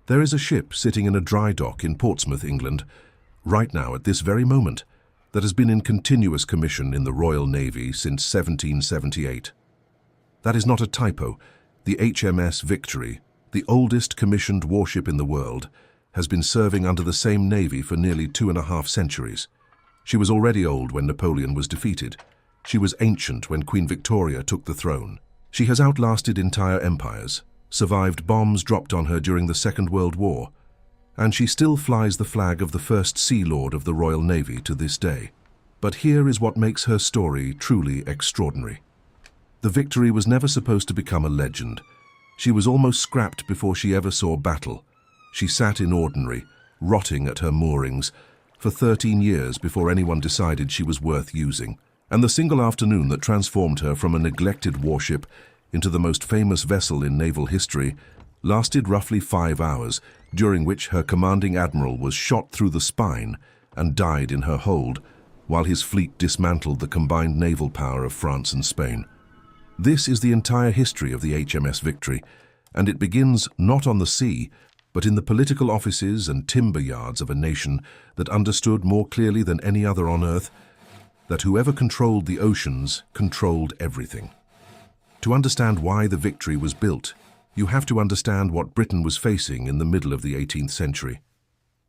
There is a ship sitting in a dry dock in Portsmouth, England, right now at this very moment, that has been in continuous commission in the Royal Navy since 1778. That is not a typo. The HMS Victory, the oldest commissioned warship in the world, has been serving under the same navy for nearly 2.5 centuries. She was already old when Napoleon was defeated. She was ancient when Queen Victoria took the throne. She has outlasted entire empires, survived bombs dropped on her during the Second World War, and she still flies the flag of the first Sea Lord of the Royal Navy to this day. But here is what makes her story truly extraordinary. The Victory was never supposed to become a legend. She was almost scrapped before she ever saw battle. She sat in ordinary, rotting at her moorings, for 13 years before anyone decided she was worth using. And the single afternoon that transformed her from a neglected warship into the most famous vessel in naval history lasted roughly 5 hours, during which her commanding admiral was shot through the spine and died in her hold, while his fleet dismantled the combined naval power of France and Spain. This is the entire history of the HMS Victory, and it begins not on the sea, but in the political offices and timber yards of a nation that understood more clearly than any other on earth that whoever controlled the oceans controlled everything. To understand why the Victory was built, you have to understand what Britain was facing in the middle of the 18th century.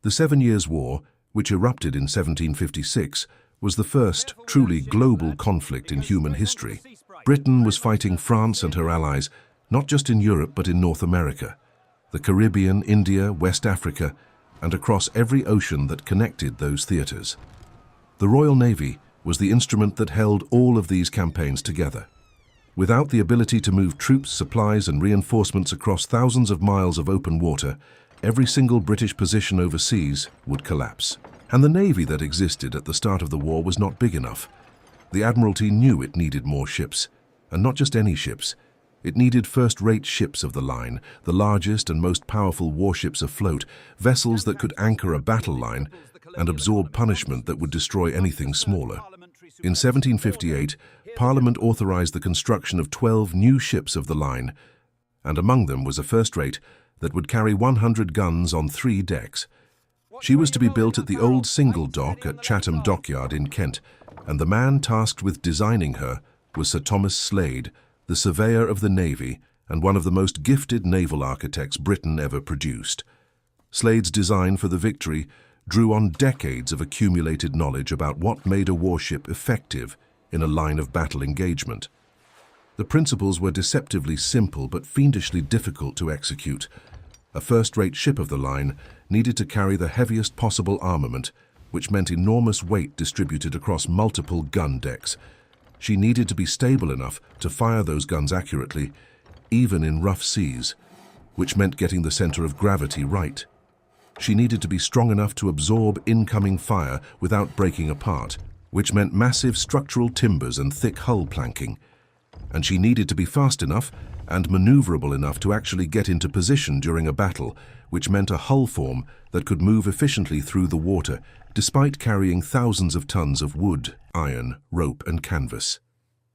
The 7 Years' War, which erupted in 1756, was the first truly global conflict in human history. Britain was fighting France and her allies, not just in Europe but in North America, the Caribbean, India, West Africa, and across every ocean that connected those theaters. The Royal Navy was the instrument that held all of these campaigns together. Without the ability to move troops, supplies, and reinforcements across thousands of miles of open water, every single British position overseas would collapse. And the navy that existed at the start of the war was not big enough. The Admiralty knew it needed more ships, and not just any ships. It needed first-rate ships of the line, the largest and most powerful warships afloat, vessels that could anchor a battle line and absorb punishment that would destroy anything smaller. In 1758, Parliament authorized the construction of 12 new ships of the line, and among them was a first-rate that would carry 100 guns on 3 decks. She was to be built at the old single dock at Chatham Dockyard in Kent, and the man tasked with designing her was Sir Thomas Slade, the surveyor of the Navy and one of the most gifted naval architects Britain ever produced. Slade's design for the Victory drew on decades of accumulated knowledge about what made a warship effective in a line of battle engagement. The principles were deceptively simple but fiendishly difficult to execute. A first-rate ship of the line needed to carry the heaviest possible armament, which meant enormous weight distributed across multiple gun decks. She needed to be stable enough to fire those guns accurately, even in rough seas, which meant getting the center of gravity right. She needed to be strong enough to absorb incoming fire without breaking apart, which meant massive structural timbers and thick hull planking. And she needed to be fast enough and maneuverable enough to actually get into position during a battle, which meant a hull form that could move efficiently through the water, despite carrying thousands of tons of wood, iron, rope, and canvas.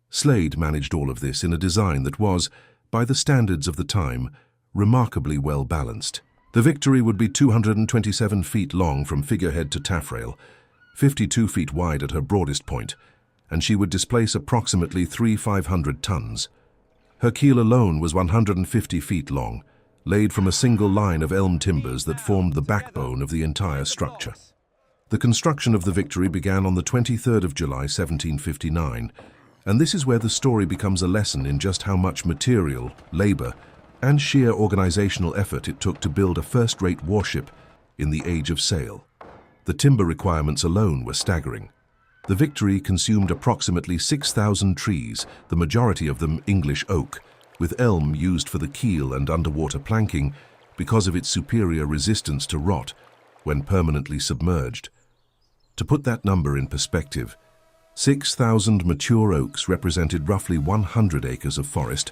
Slade managed all of this in a design that was, by the standards of the time, remarkably well balanced. The Victory would be 227 feet long from figurehead to taffrail, 52 feet wide at her broadest point, and she would displace approximately 3,500 tons. Her keel alone was 150 feet long, laid from a single line of elm timbers that formed the backbone of the entire structure. The construction of the Victory began on the 23rd of July, 1759, and this is where the story becomes a lesson in just how much material, labor, and sheer organizational effort it took to build a first-rate warship in the age of sail. The timber requirements alone were staggering. The Victory consumed approximately 6,000 trees, the majority of them English oak, with elm used for the keel and underwater planking because of its superior resistance to rot when permanently submerged. To put that number in perspective, 6,000 mature oaks represented roughly 100 acres of forest,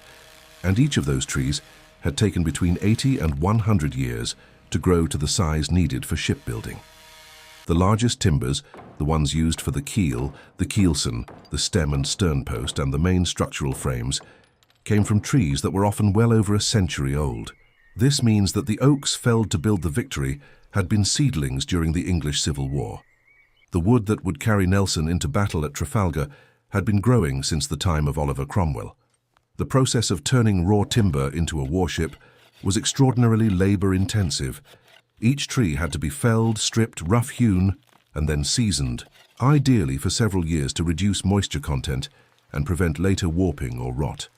and each of those trees had taken between 80 and 100 years to grow to the size needed for shipbuilding. The largest timbers, the ones used for the keel, the keelson, the stem and stern post, and the main structural frames, came from trees that were often well over a century old. This means that the oaks felled to build the Victory had been seedlings during the English Civil War. The wood that would carry Nelson into battle at Trafalgar had been growing since the time of Oliver Cromwell. The process of turning raw timber into a warship was extraordinarily labor-intensive. Each tree had to be felled, stripped, rough-hewn, and then seasoned, ideally for several years to reduce moisture content and prevent later warping or rot.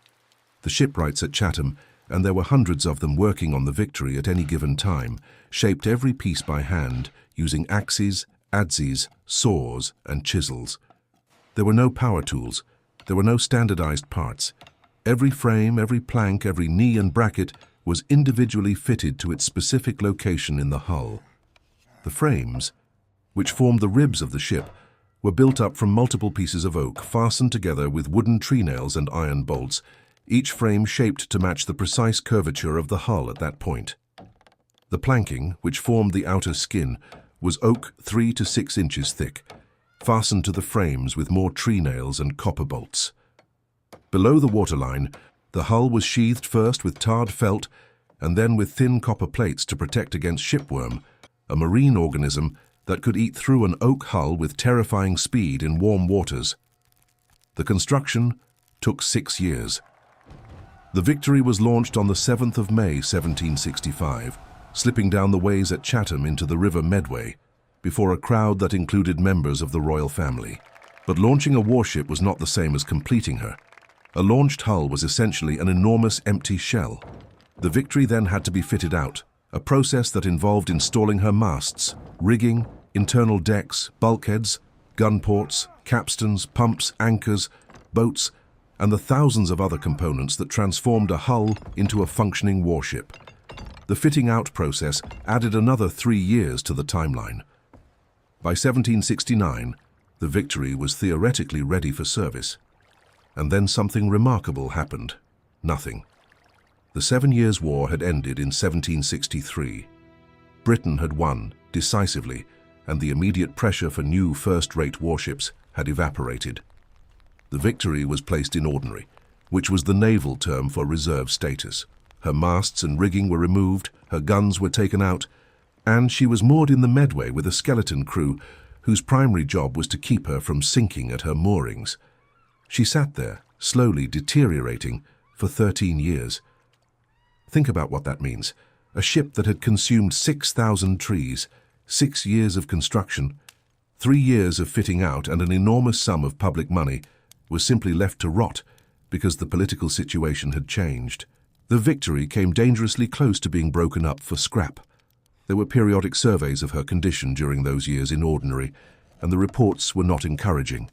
The shipwrights at Chatham, and there were hundreds of them working on the Victory at any given time, shaped every piece by hand using axes, adzes, saws, and chisels. There were no power tools. There were no standardized parts. Every frame, every plank, every knee and bracket was individually fitted to its specific location in the hull. The frames, which formed the ribs of the ship, were built up from multiple pieces of oak fastened together with wooden treenails and iron bolts, each frame shaped to match the precise curvature of the hull at that point. The planking, which formed the outer skin, was oak 3 to 6 inches thick, fastened to the frames with more treenails and copper bolts. Below the waterline, the hull was sheathed first with tarred felt and then with thin copper plates to protect against shipworm, a marine organism that could eat through an oak hull with terrifying speed in warm waters. The construction took 6 years. The Victory was launched on the 7th of May 1765, slipping down the ways at Chatham into the River Medway, before a crowd that included members of the royal family. But launching a warship was not the same as completing her. A launched hull was essentially an enormous empty shell. The Victory then had to be fitted out, a process that involved installing her masts, rigging, internal decks, bulkheads, gun ports, capstans, pumps, anchors, boats, and the thousands of other components that transformed a hull into a functioning warship. The fitting out process added another 3 years to the timeline. By 1769, the Victory was theoretically ready for service. And then something remarkable happened. Nothing. The 7 Years' War had ended in 1763. Britain had won, decisively, and the immediate pressure for new first-rate warships had evaporated. The Victory was placed in ordinary, which was the naval term for reserve status. Her masts and rigging were removed, her guns were taken out, and she was moored in the Medway with a skeleton crew whose primary job was to keep her from sinking at her moorings. She sat there, slowly deteriorating, for 13 years. Think about what that means. A ship that had consumed 6,000 trees, 6 years of construction, 3 years of fitting out, and an enormous sum of public money was simply left to rot because the political situation had changed. The Victory came dangerously close to being broken up for scrap. There were periodic surveys of her condition during those years in ordinary, and the reports were not encouraging.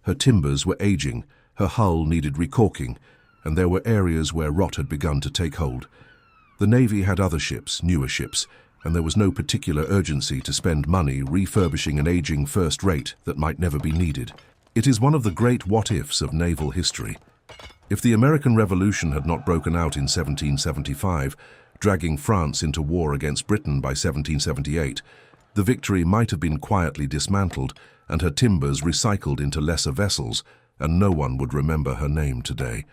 Her timbers were aging, her hull needed recorking, and there were areas where rot had begun to take hold. The Navy had other ships, newer ships, and there was no particular urgency to spend money refurbishing an aging first rate that might never be needed. It is one of the great what-ifs of naval history. If the American Revolution had not broken out in 1775, dragging France into war against Britain by 1778, the Victory might have been quietly dismantled and her timbers recycled into lesser vessels, and no one would remember her name today.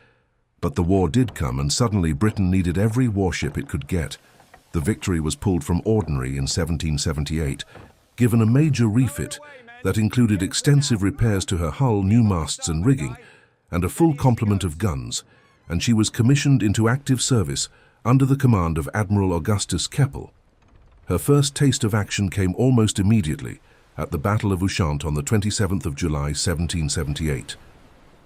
But the war did come, and suddenly Britain needed every warship it could get. The Victory was pulled from ordinary in 1778, given a major refit that included extensive repairs to her hull, new masts and rigging, and a full complement of guns, and she was commissioned into active service under the command of Admiral Augustus Keppel. Her first taste of action came almost immediately at the Battle of Ushant on the 27th of July 1778,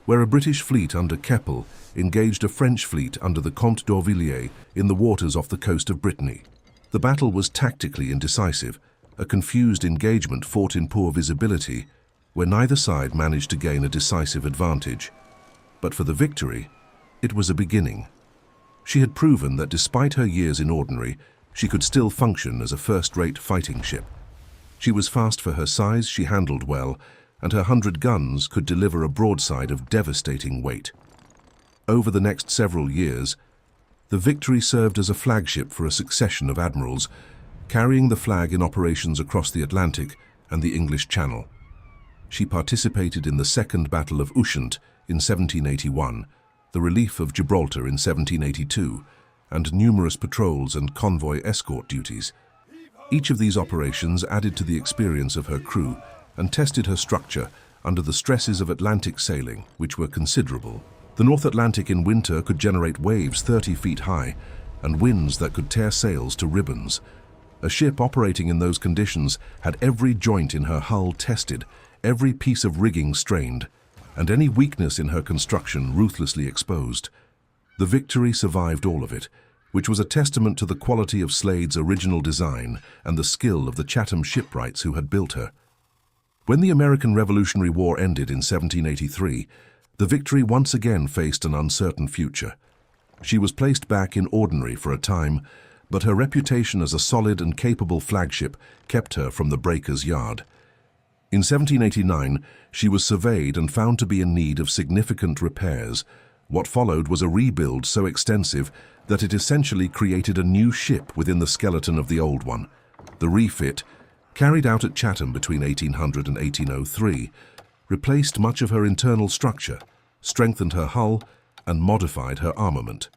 where a British fleet under Keppel engaged a French fleet under the Comte d'Orvilliers in the waters off the coast of Brittany. The battle was tactically indecisive, a confused engagement fought in poor visibility, where neither side managed to gain a decisive advantage. But for the Victory, it was a beginning. She had proven that despite her years in ordinary, she could still function as a first-rate fighting ship. She was fast for her size, she handled well, and her 100 guns could deliver a broadside of devastating weight. Over the next several years, the Victory served as a flagship for a succession of admirals, carrying the flag in operations across the Atlantic and the English Channel. She participated in the Second Battle of Ushant in 1781, the relief of Gibraltar in 1782, and numerous patrols and convoy escort duties. Each of these operations added to the experience of her crew and tested her structure under the stresses of Atlantic sailing, which were considerable. The North Atlantic in winter could generate waves 30 feet high and winds that could tear sails to ribbons. A ship operating in those conditions had every joint in her hull tested, every piece of rigging strained, and any weakness in her construction ruthlessly exposed. The Victory survived all of it, which was a testament to the quality of Slade's original design and the skill of the Chatham shipwrights who had built her. When the American Revolutionary War ended in 1783, the Victory once again faced an uncertain future. She was placed back in ordinary for a time, but her reputation as a solid and capable flagship kept her from the breaker's yard. In 1789, she was surveyed and found to be in need of significant repairs. What followed was a rebuild so extensive that it essentially created a new ship within the skeleton of the old one. The refit, carried out at Chatham between 1800 and 1803, replaced much of her internal structure, strengthened her hull, and modified her armament.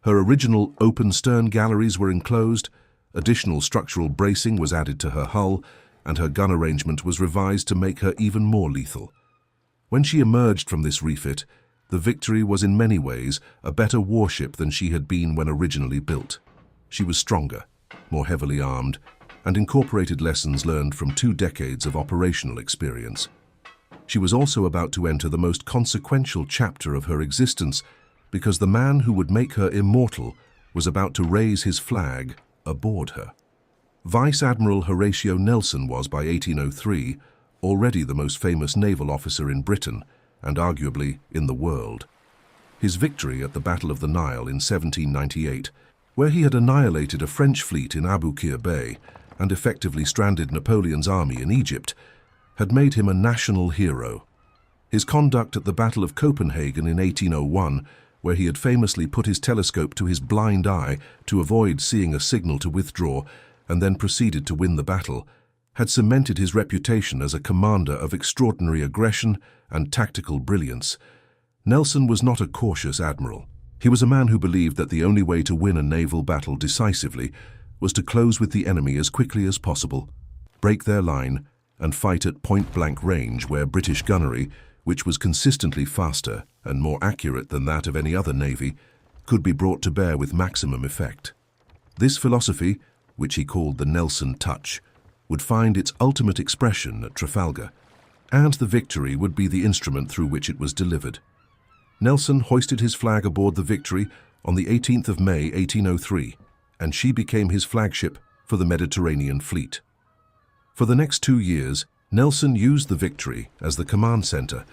Her original open stern galleries were enclosed, additional structural bracing was added to her hull, and her gun arrangement was revised to make her even more lethal. When she emerged from this refit, the Victory was in many ways a better warship than she had been when originally built. She was stronger, more heavily armed, and incorporated lessons learned from 2 decades of operational experience. She was also about to enter the most consequential chapter of her existence because the man who would make her immortal was about to raise his flag aboard her. Vice Admiral Horatio Nelson was, by 1803, already the most famous naval officer in Britain and arguably in the world. His victory at the Battle of the Nile in 1798, where he had annihilated a French fleet in Abu Qir Bay and effectively stranded Napoleon's army in Egypt, had made him a national hero. His conduct at the Battle of Copenhagen in 1801, where he had famously put his telescope to his blind eye to avoid seeing a signal to withdraw and then proceeded to win the battle, had cemented his reputation as a commander of extraordinary aggression and tactical brilliance. Nelson was not a cautious admiral. He was a man who believed that the only way to win a naval battle decisively was to close with the enemy as quickly as possible, break their line, and fight at point-blank range where British gunnery, which was consistently faster and more accurate than that of any other navy, could be brought to bear with maximum effect. This philosophy, which he called the Nelson touch, would find its ultimate expression at Trafalgar, and the Victory would be the instrument through which it was delivered. Nelson hoisted his flag aboard the Victory on the 18th of May, 1803, and she became his flagship for the Mediterranean fleet. For the next 2 years, Nelson used the Victory as the command center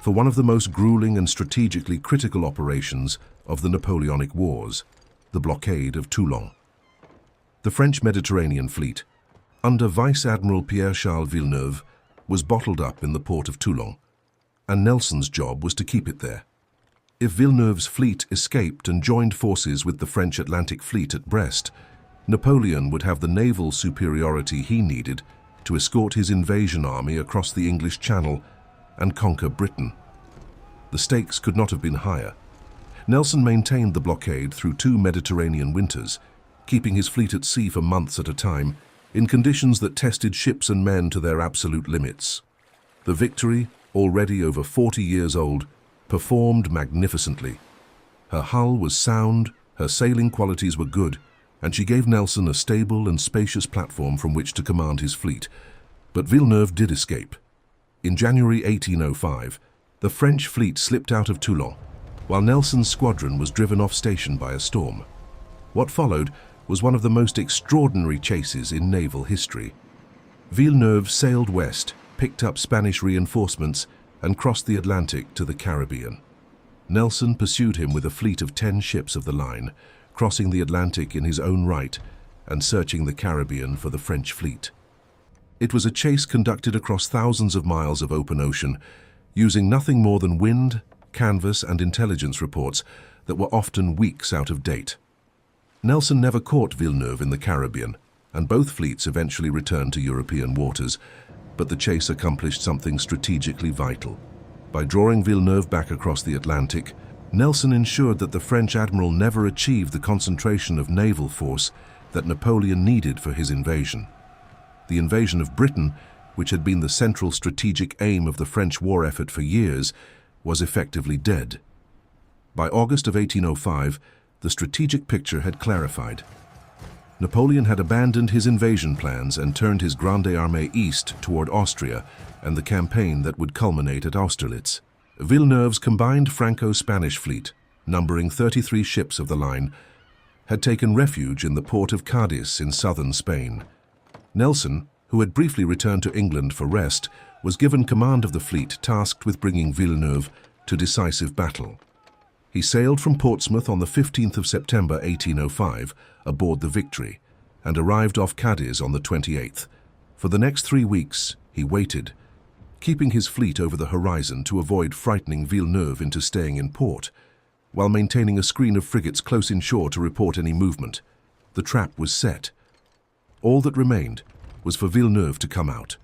for one of the most grueling and strategically critical operations of the Napoleonic Wars, the blockade of Toulon. The French Mediterranean fleet, under Vice Admiral Pierre-Charles Villeneuve, was bottled up in the port of Toulon, and Nelson's job was to keep it there. If Villeneuve's fleet escaped and joined forces with the French Atlantic fleet at Brest, Napoleon would have the naval superiority he needed to escort his invasion army across the English Channel and conquer Britain. The stakes could not have been higher. Nelson maintained the blockade through 2 Mediterranean winters, keeping his fleet at sea for months at a time, in conditions that tested ships and men to their absolute limits. The Victory, already over 40 years old, performed magnificently. Her hull was sound, her sailing qualities were good, and she gave Nelson a stable and spacious platform from which to command his fleet. But Villeneuve did escape. In January 1805, the French fleet slipped out of Toulon, while Nelson's squadron was driven off station by a storm. What followed was one of the most extraordinary chases in naval history. Villeneuve sailed west, picked up Spanish reinforcements, and crossed the Atlantic to the Caribbean. Nelson pursued him with a fleet of 10 ships of the line, crossing the Atlantic in his own right and searching the Caribbean for the French fleet. It was a chase conducted across thousands of miles of open ocean, using nothing more than wind, canvas, and intelligence reports that were often weeks out of date. Nelson never caught Villeneuve in the Caribbean, and both fleets eventually returned to European waters, but the chase accomplished something strategically vital. By drawing Villeneuve back across the Atlantic, Nelson ensured that the French admiral never achieved the concentration of naval force that Napoleon needed for his invasion. The invasion of Britain, which had been the central strategic aim of the French war effort for years, was effectively dead. By August of 1805, the strategic picture had clarified. Napoleon had abandoned his invasion plans and turned his Grande Armée east toward Austria and the campaign that would culminate at Austerlitz. Villeneuve's combined Franco-Spanish fleet, numbering 33 ships of the line, had taken refuge in the port of Cadiz in southern Spain. Nelson, who had briefly returned to England for rest, was given command of the fleet tasked with bringing Villeneuve to decisive battle. He sailed from Portsmouth on the 15th of September 1805 aboard the Victory and arrived off Cadiz on the 28th. For the next 3 weeks, he waited, keeping his fleet over the horizon to avoid frightening Villeneuve into staying in port, while maintaining a screen of frigates close inshore to report any movement. The trap was set. All that remained was for Villeneuve to come out.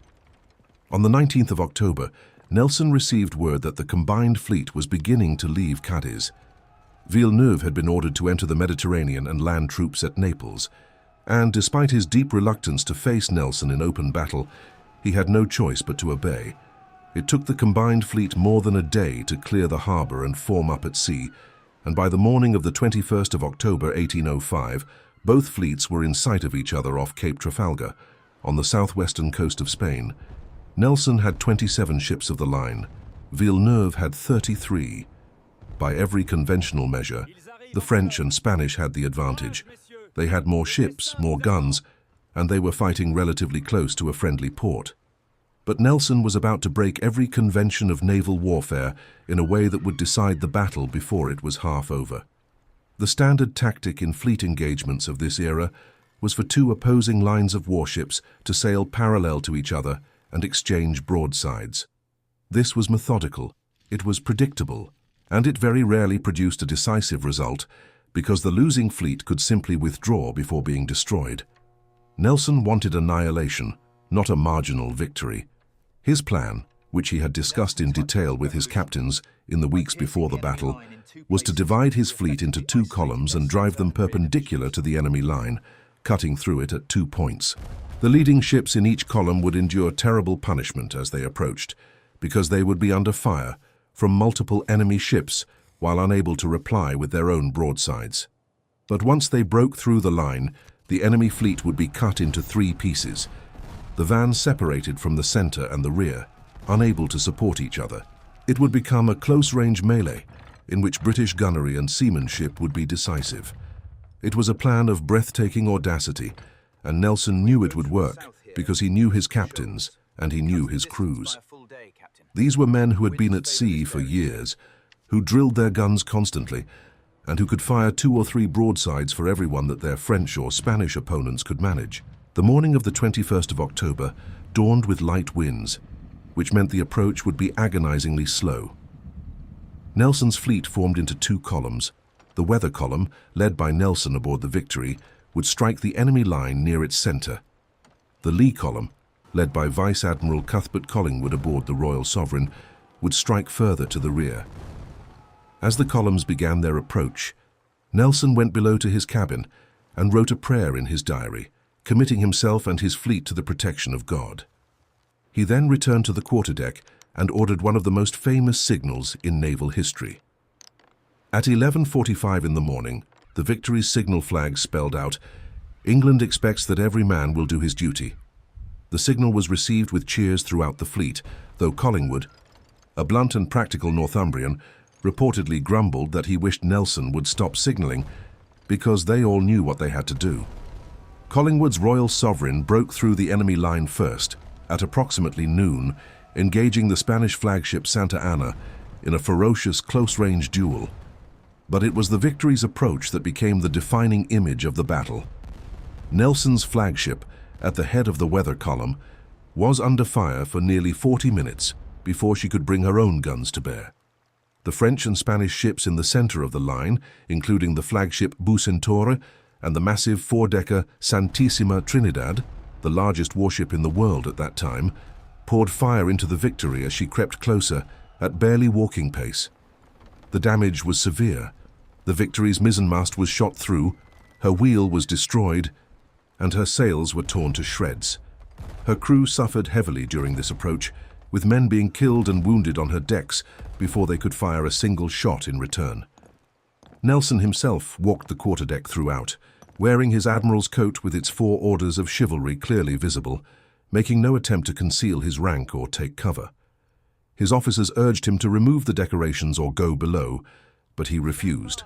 On the 19th of October, Nelson received word that the combined fleet was beginning to leave Cadiz. Villeneuve had been ordered to enter the Mediterranean and land troops at Naples, and despite his deep reluctance to face Nelson in open battle, he had no choice but to obey. It took the combined fleet more than a day to clear the harbor and form up at sea, and by the morning of the 21st of October 1805, both fleets were in sight of each other off Cape Trafalgar, on the southwestern coast of Spain. Nelson had 27 ships of the line. Villeneuve had 33. By every conventional measure, the French and Spanish had the advantage. They had more ships, more guns, and they were fighting relatively close to a friendly port. But Nelson was about to break every convention of naval warfare in a way that would decide the battle before it was half over. The standard tactic in fleet engagements of this era was for two opposing lines of warships to sail parallel to each other and exchange broadsides. This was methodical, it was predictable, and it very rarely produced a decisive result because the losing fleet could simply withdraw before being destroyed. Nelson wanted annihilation, not a marginal victory. His plan, which he had discussed in detail with his captains in the weeks before the battle, was to divide his fleet into 2 columns and drive them perpendicular to the enemy line, cutting through it at 2 points. The leading ships in each column would endure terrible punishment as they approached, because they would be under fire from multiple enemy ships while unable to reply with their own broadsides. But once they broke through the line, the enemy fleet would be cut into 3 pieces. The van separated from the center and the rear, unable to support each other. It would become a close-range melee, in which British gunnery and seamanship would be decisive. It was a plan of breathtaking audacity, and Nelson knew it would work because he knew his captains and he knew his crews. These were men who had been at sea for years, who drilled their guns constantly, and who could fire 2 or 3 broadsides for every one that their French or Spanish opponents could manage. The morning of the 21st of October dawned with light winds, which meant the approach would be agonizingly slow. Nelson's fleet formed into 2 columns. The weather column, led by Nelson aboard the Victory, would strike the enemy line near its center. The lee column, led by Vice Admiral Cuthbert Collingwood aboard the Royal Sovereign, would strike further to the rear. As the columns began their approach, Nelson went below to his cabin and wrote a prayer in his diary, committing himself and his fleet to the protection of God. He then returned to the quarterdeck and ordered one of the most famous signals in naval history. At 11:45 in the morning, the Victory's signal flag spelled out, "England expects that every man will do his duty." The signal was received with cheers throughout the fleet, though Collingwood, a blunt and practical Northumbrian, reportedly grumbled that he wished Nelson would stop signaling because they all knew what they had to do. Collingwood's Royal Sovereign broke through the enemy line first, at approximately noon, engaging the Spanish flagship Santa Ana in a ferocious close-range duel. But it was the Victory's approach that became the defining image of the battle. Nelson's flagship, at the head of the weather column, was under fire for nearly 40 minutes before she could bring her own guns to bear. The French and Spanish ships in the center of the line, including the flagship Bucentaure and the massive 4-decker Santissima Trinidad, the largest warship in the world at that time, poured fire into the Victory as she crept closer at barely walking pace. The damage was severe. The Victory's mizzenmast was shot through, her wheel was destroyed, and her sails were torn to shreds. Her crew suffered heavily during this approach, with men being killed and wounded on her decks before they could fire a single shot in return. Nelson himself walked the quarterdeck throughout, wearing his admiral's coat with its 4 orders of chivalry clearly visible, making no attempt to conceal his rank or take cover. His officers urged him to remove the decorations or go below, but he refused.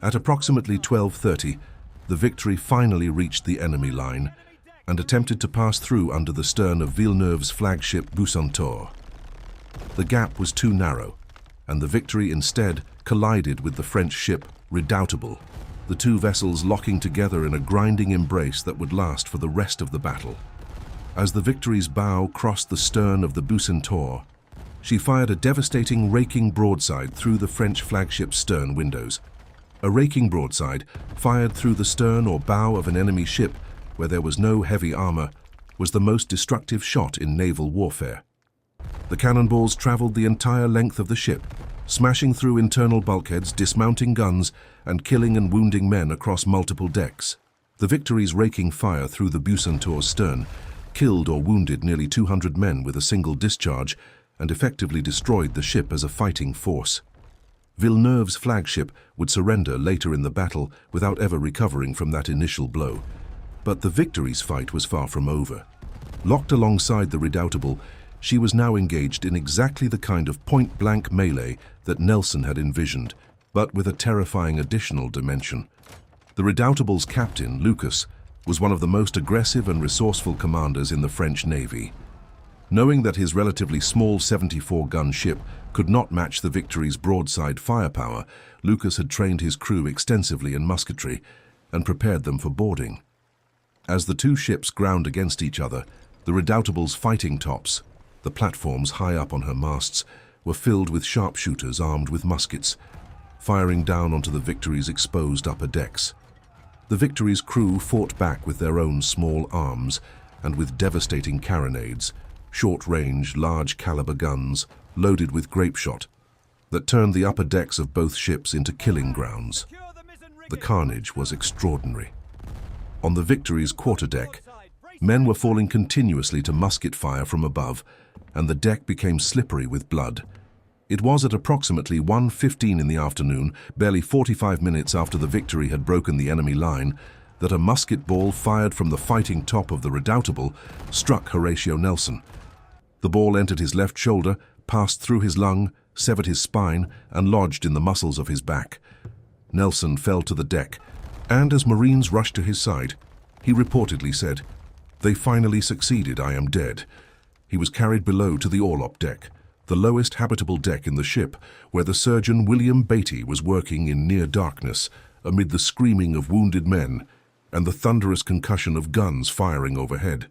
At approximately 12:30, the Victory finally reached the enemy line and attempted to pass through under the stern of Villeneuve's flagship Bucentaure. The gap was too narrow, and the Victory instead collided with the French ship Redoutable, the 2 vessels locking together in a grinding embrace that would last for the rest of the battle. As the Victory's bow crossed the stern of the Bucentaure, she fired a devastating raking broadside through the French flagship's stern windows. A raking broadside, fired through the stern or bow of an enemy ship where there was no heavy armor, was the most destructive shot in naval warfare. The cannonballs traveled the entire length of the ship, smashing through internal bulkheads, dismounting guns, and killing and wounding men across multiple decks. The Victory's raking fire through the Bucentaure's stern killed or wounded nearly 200 men with a single discharge and effectively destroyed the ship as a fighting force. Villeneuve's flagship would surrender later in the battle without ever recovering from that initial blow. But the Victory's fight was far from over. Locked alongside the Redoutable, she was now engaged in exactly the kind of point-blank melee that Nelson had envisioned, but with a terrifying additional dimension. The Redoutable's captain, Lucas, was one of the most aggressive and resourceful commanders in the French Navy. Knowing that his relatively small 74-gun ship could not match the Victory's broadside firepower, Lucas had trained his crew extensively in musketry and prepared them for boarding. As the 2 ships ground against each other, the Redoutable's fighting tops, the platforms high up on her masts, were filled with sharpshooters armed with muskets, firing down onto the Victory's exposed upper decks. The Victory's crew fought back with their own small arms and with devastating carronades, short-range, large-caliber guns loaded with grape shot that turned the upper decks of both ships into killing grounds. The carnage was extraordinary. On the Victory's quarterdeck, men were falling continuously to musket fire from above, and the deck became slippery with blood. It was at approximately 1:15 in the afternoon, barely 45 minutes after the Victory had broken the enemy line, that a musket ball fired from the fighting top of the Redoutable struck Horatio Nelson. The ball entered his left shoulder, passed through his lung, severed his spine, and lodged in the muscles of his back. Nelson fell to the deck, and as Marines rushed to his side, he reportedly said, "They finally succeeded, I am dead." He was carried below to the orlop deck, the lowest habitable deck in the ship, where the surgeon William Beatty was working in near darkness, amid the screaming of wounded men and the thunderous concussion of guns firing overhead.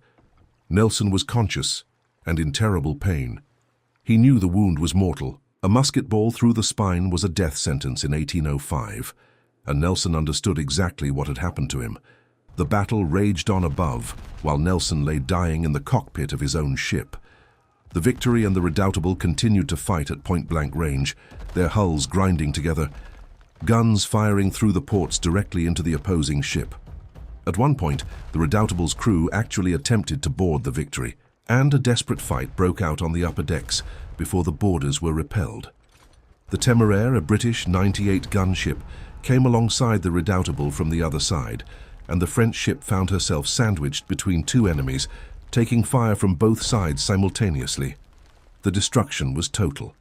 Nelson was conscious and in terrible pain. He knew the wound was mortal. A musket ball through the spine was a death sentence in 1805, and Nelson understood exactly what had happened to him. The battle raged on above, while Nelson lay dying in the cockpit of his own ship. The Victory and the Redoutable continued to fight at point-blank range, their hulls grinding together, guns firing through the ports directly into the opposing ship. At one point, the Redoutable's crew actually attempted to board the Victory, and a desperate fight broke out on the upper decks before the boarders were repelled. The Temeraire, a British 98-gun ship, came alongside the Redoutable from the other side, and the French ship found herself sandwiched between 2 enemies, taking fire from both sides simultaneously. The destruction was total.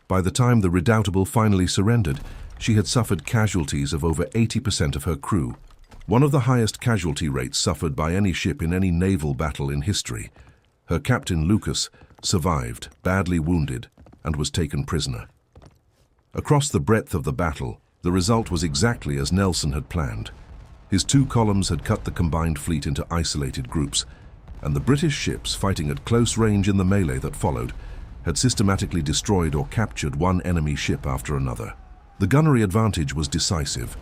By the time the Redoutable finally surrendered, she had suffered casualties of over 80% of her crew, one of the highest casualty rates suffered by any ship in any naval battle in history. Her captain, Lucas, survived, badly wounded, and was taken prisoner. Across the breadth of the battle, the result was exactly as Nelson had planned. His 2 columns had cut the combined fleet into isolated groups, and the British ships, fighting at close range in the melee that followed, had systematically destroyed or captured one enemy ship after another. The gunnery advantage was decisive.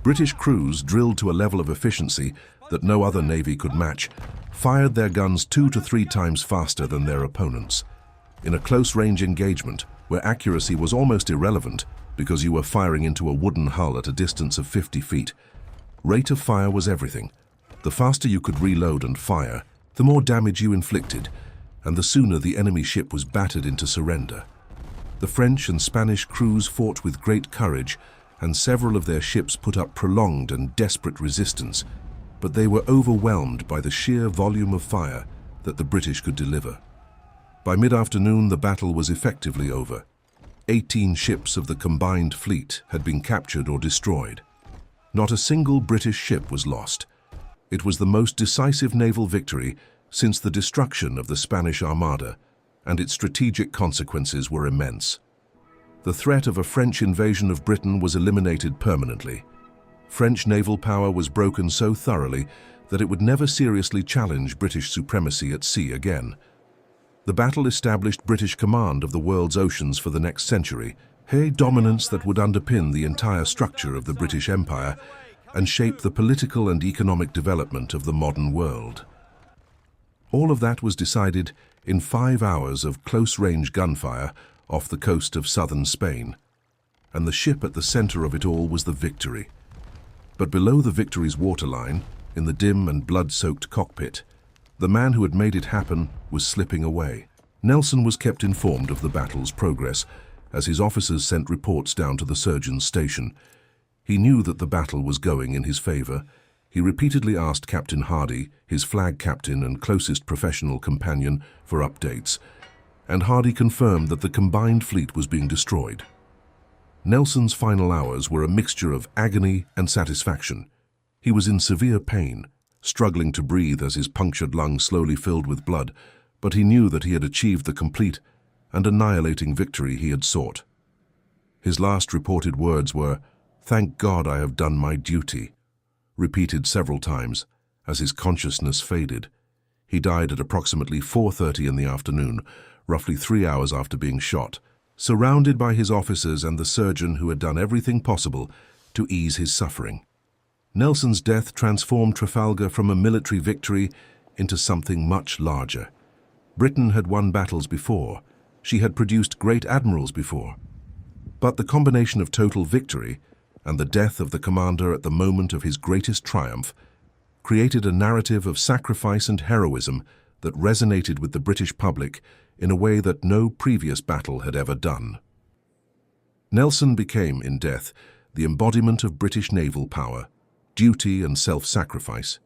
British crews, drilled to a level of efficiency that no other navy could match, fired their guns 2 to 3 times faster than their opponents. In a close-range engagement, where accuracy was almost irrelevant, because you were firing into a wooden hull at a distance of 50 feet. Rate of fire was everything. The faster you could reload and fire, the more damage you inflicted, and the sooner the enemy ship was battered into surrender. The French and Spanish crews fought with great courage, and several of their ships put up prolonged and desperate resistance, but they were overwhelmed by the sheer volume of fire that the British could deliver. By mid-afternoon, the battle was effectively over. 18 ships of the combined fleet had been captured or destroyed. Not a single British ship was lost. It was the most decisive naval victory since the destruction of the Spanish Armada, and its strategic consequences were immense. The threat of a French invasion of Britain was eliminated permanently. French naval power was broken so thoroughly that it would never seriously challenge British supremacy at sea again. The battle established British command of the world's oceans for the next century, a dominance that would underpin the entire structure of the British Empire and shape the political and economic development of the modern world. All of that was decided in 5 hours of close-range gunfire off the coast of southern Spain, and the ship at the center of it all was the Victory. But below the Victory's waterline, in the dim and blood-soaked cockpit, the man who had made it happen was slipping away. Nelson was kept informed of the battle's progress as his officers sent reports down to the surgeon's station. He knew that the battle was going in his favor. He repeatedly asked Captain Hardy, his flag captain and closest professional companion, for updates, and Hardy confirmed that the combined fleet was being destroyed. Nelson's final hours were a mixture of agony and satisfaction. He was in severe pain, struggling to breathe as his punctured lungs slowly filled with blood, but he knew that he had achieved the complete and annihilating victory he had sought. His last reported words were, "Thank God I have done my duty," repeated several times as his consciousness faded. He died at approximately 4:30 in the afternoon, roughly 3 hours after being shot, surrounded by his officers and the surgeon who had done everything possible to ease his suffering. Nelson's death transformed Trafalgar from a military victory into something much larger. Britain had won battles before. She had produced great admirals before. But the combination of total victory and the death of the commander at the moment of his greatest triumph created a narrative of sacrifice and heroism that resonated with the British public in a way that no previous battle had ever done. Nelson became, in death, the embodiment of British naval power, duty and self-sacrifice.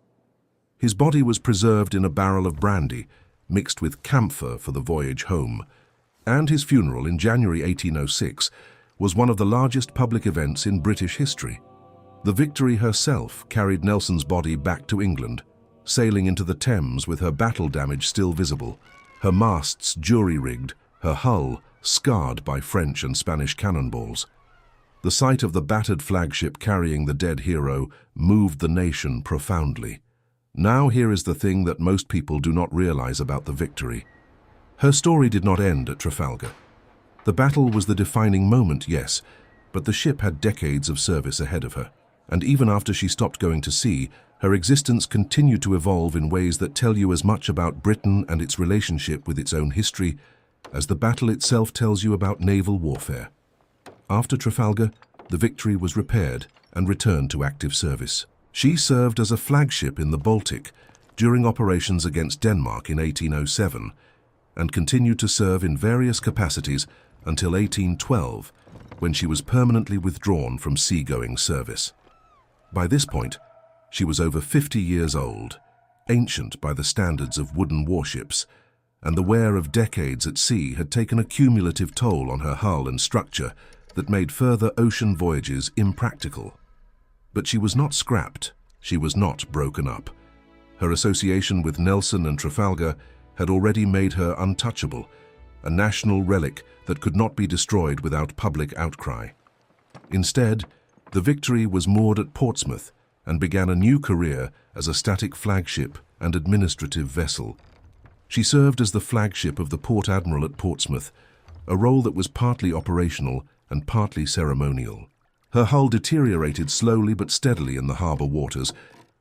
His body was preserved in a barrel of brandy, mixed with camphor for the voyage home, and his funeral in January 1806 was one of the largest public events in British history. The Victory herself carried Nelson's body back to England, sailing into the Thames with her battle damage still visible, her masts jury-rigged, her hull scarred by French and Spanish cannonballs. The sight of the battered flagship carrying the dead hero moved the nation profoundly. Now here is the thing that most people do not realize about the Victory. Her story did not end at Trafalgar. The battle was the defining moment, yes, but the ship had decades of service ahead of her. And even after she stopped going to sea, her existence continued to evolve in ways that tell you as much about Britain and its relationship with its own history as the battle itself tells you about naval warfare. After Trafalgar, the Victory was repaired and returned to active service. She served as a flagship in the Baltic during operations against Denmark in 1807 and continued to serve in various capacities until 1812, when she was permanently withdrawn from seagoing service. By this point, she was over 50 years old, ancient by the standards of wooden warships, and the wear of decades at sea had taken a cumulative toll on her hull and structure that made further ocean voyages impractical. But she was not scrapped, she was not broken up. Her association with Nelson and Trafalgar had already made her untouchable, a national relic that could not be destroyed without public outcry. Instead, the Victory was moored at Portsmouth and began a new career as a static flagship and administrative vessel. She served as the flagship of the Port Admiral at Portsmouth, a role that was partly operational and partly ceremonial. Her hull deteriorated slowly but steadily in the harbour waters,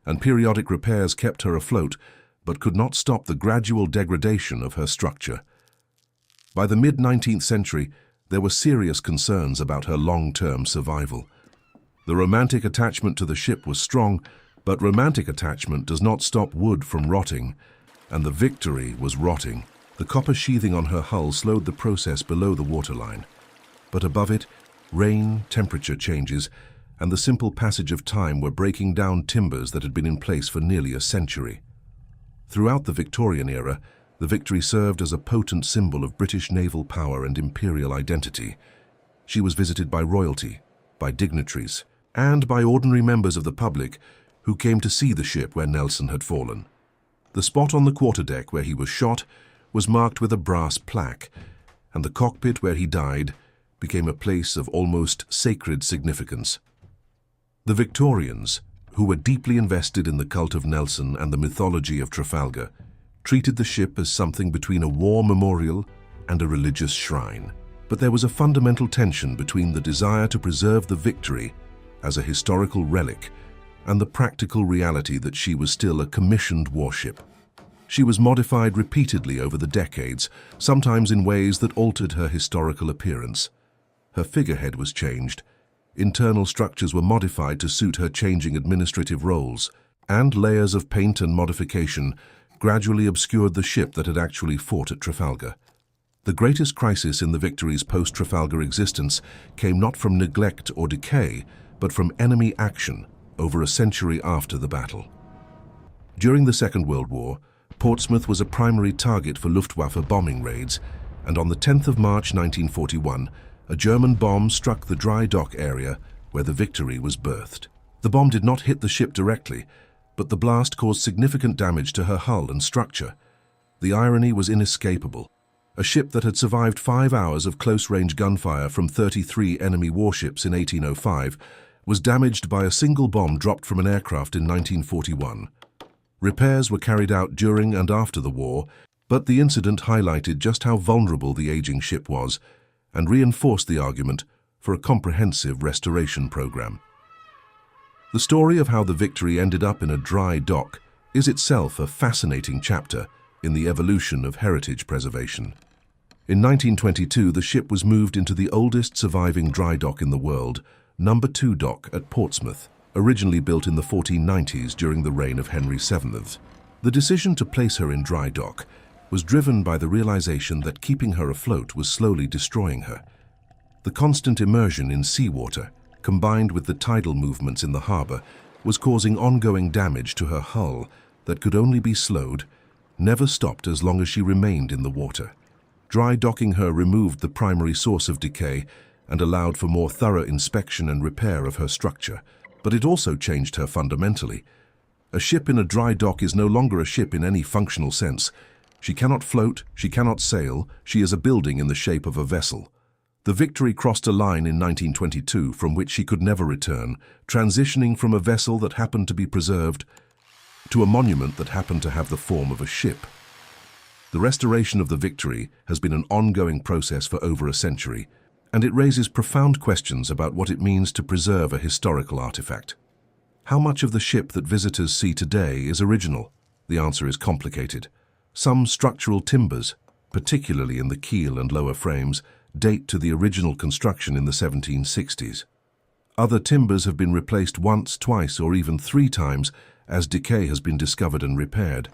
and periodic repairs kept her afloat, but could not stop the gradual degradation of her structure. By the mid-19th century, there were serious concerns about her long-term survival. The romantic attachment to the ship was strong, but romantic attachment does not stop wood from rotting, and the Victory was rotting. The copper sheathing on her hull slowed the process below the waterline. But above it, rain, temperature changes, and the simple passage of time were breaking down timbers that had been in place for nearly a century. Throughout the Victorian era, the Victory served as a potent symbol of British naval power and imperial identity. She was visited by royalty, by dignitaries, and by ordinary members of the public who came to see the ship where Nelson had fallen. The spot on the quarterdeck where he was shot was marked with a brass plaque, and the cockpit where he died became a place of almost sacred significance. The Victorians, who were deeply invested in the cult of Nelson and the mythology of Trafalgar, treated the ship as something between a war memorial and a religious shrine. But there was a fundamental tension between the desire to preserve the Victory as a historical relic and the practical reality that she was still a commissioned warship. She was modified repeatedly over the decades, sometimes in ways that altered her historical appearance. Her figurehead was changed, internal structures were modified to suit her changing administrative roles, and layers of paint and modification gradually obscured the ship that had actually fought at Trafalgar. The greatest crisis in the Victory's post-Trafalgar existence came not from neglect or decay, but from enemy action over a century after the battle. During the Second World War, Portsmouth was a primary target for Luftwaffe bombing raids, and on the 10th of March 1941, a German bomb struck the dry dock area where the Victory was berthed. The bomb did not hit the ship directly, but the blast caused significant damage to her hull and structure. The irony was inescapable. A ship that had survived 5 hours of close-range gunfire from 33 enemy warships in 1805 was damaged by a single bomb dropped from an aircraft in 1941. Repairs were carried out during and after the war, but the incident highlighted just how vulnerable the aging ship was and reinforced the argument for a comprehensive restoration program. The story of how the Victory ended up in a dry dock is itself a fascinating chapter in the evolution of heritage preservation. In 1922, the ship was moved into the oldest surviving dry dock in the world, No. 2 Dock at Portsmouth, originally built in the 1490s during the reign of Henry VII. The decision to place her in dry dock was driven by the realization that keeping her afloat was slowly destroying her. The constant immersion in seawater, combined with the tidal movements in the harbor, was causing ongoing damage to her hull that could only be slowed, never stopped as long as she remained in the water. Dry docking her removed the primary source of decay and allowed for more thorough inspection and repair of her structure. But it also changed her fundamentally. A ship in a dry dock is no longer a ship in any functional sense. She cannot float, she cannot sail, she is a building in the shape of a vessel. The Victory crossed a line in 1922 from which she could never return, transitioning from a vessel that happened to be preserved to a monument that happened to have the form of a ship. The restoration of the Victory has been an ongoing process for over a century, and it raises profound questions about what it means to preserve a historical artifact. How much of the ship that visitors see today is original? The answer is complicated. Some structural timbers, particularly in the keel and lower frames, date to the original construction in the 1760s. Other timbers have been replaced once, twice, or even 3 times as decay has been discovered and repaired.